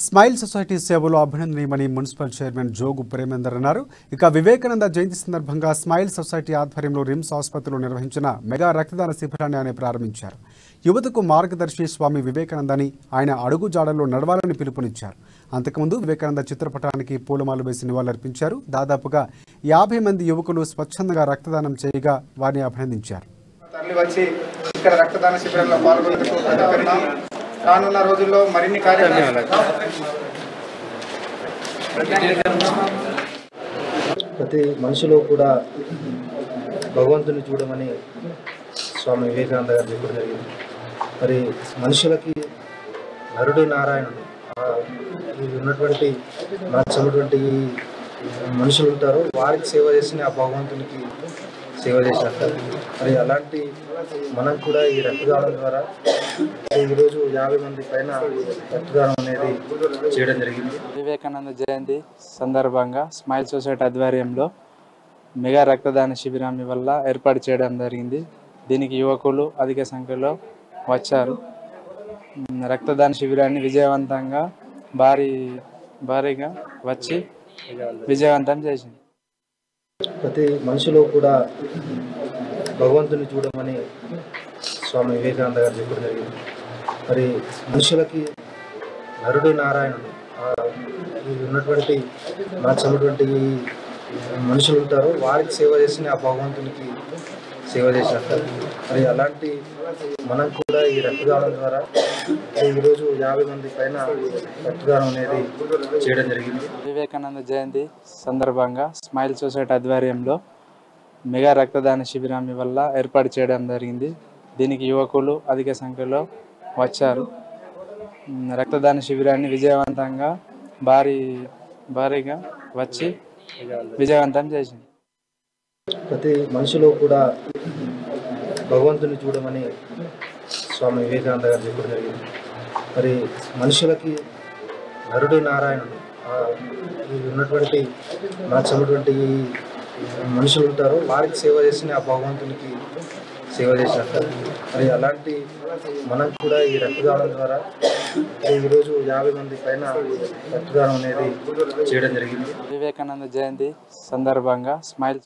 Smile society సేవలు అభినందనీయమని municipal chairman Jogu Premender అన్నారు. ఇక వివేకానంద జయంతి సందర్భంగా స్మైల్ సొసైటీ ఆధ్వర్యంలో రిమ్స్ ఆసుపత్రిలో నిర్వహించిన మెగా రక్తదాన శిబిరాన్ని ఆయన ప్రారంభించారు. యువతకు మార్గదర్శి స్వామి వివేకానందని ఆయన అడుగుజాడల్లో నడవాలని పిలుపునిచ్చారు. అంతకుముందు వివేకానంద చిత్రపటానికి పూలమాల వేసి నివాళులర్పించారు. దాదాపుగా 50 మంది యువకులు స్వచ్ఛందంగా రక్తదానం చేయగా వారిని అభినందించారు. రానున్న రోజుల్లో మరిన్ని కార్యక్రమాలు ప్రతి మనిషిలో కూడా భగవంతుని చూడమని స్వామి వివేకానంద గారు చెప్పడం జరిగింది. మరి మనుషులకి నరుడు నారాయణుడు ఉన్నటువంటి నచ్చినటువంటి మనుషులు ఉంటారో వారికి సేవ చేసిన ఆ భగవంతునికి సేవ చేసినట్టు. మరి అలాంటి మనం కూడా ఈ రక్తదానం ద్వారా ఈరోజు 50 మంది పైన రక్తదానం అనేది చేయడం జరిగింది. వివేకానంద జయంతి సందర్భంగా స్మైల్ సొసైటీ ఆధ్వర్యంలో మెగా రక్తదాన శిబిరాన్ని వల్ల ఏర్పాటు చేయడం జరిగింది. దీనికి యువకులు అధిక సంఖ్యలో వచ్చారు. రక్తదాన శిబిరాన్ని విజయవంతంగా భారీగా వచ్చి విజయవంతం చేసింది. ప్రతి మనిషిలో కూడా భగవంతుని చూడమని స్వామి వివేకానంద గారు చెప్పడం జరిగింది. మరి మనుషులకి నరుడు నారాయణుడు ఉన్నటువంటి నచ్చినటువంటి మనుషులు ఉంటారో వారికి సేవ చేసిన ఆ భగవంతునికి సేవ చేసినట్టు. మరి అలాంటి మనం కూడా ఈ రక్తదానం ద్వారా ఈరోజు 50 మంది పైన రక్తదానం అనేది చేయడం జరిగింది. వివేకానంద జయంతి సందర్భంగా స్మైల్ సొసైటీ ఆధ్వర్యంలో మెగా రక్తదాన శిబిరాన్ని వల్ల ఏర్పాటు చేయడం జరిగింది. దీనికి యువకులు అధిక సంఖ్యలో వచ్చారు. రక్తదాన శిబిరాన్ని విజయవంతంగా భారీగా వచ్చి విజయవంతం చేసింది. ప్రతి మనిషిలో కూడా భగవంతుని చూడమని స్వామి వివేకానంద గారు చెప్పడం జరిగింది. మరి మనుషులకి నరుడు నారాయణుడు ఉన్నటువంటి నచ్చినటువంటి మనుషులు ఉంటారో వారికి సేవ చేసిన ఆ భగవంతునికి సేవ చేసినట్టు. మరి అలాంటి మనం కూడా ఈ రక్తదానం ద్వారా ఈరోజు 50 మంది పైన రక్తదానం అనేది చేయడం జరిగింది. వివేకానంద జయంతి సందర్భంగా స్మైల్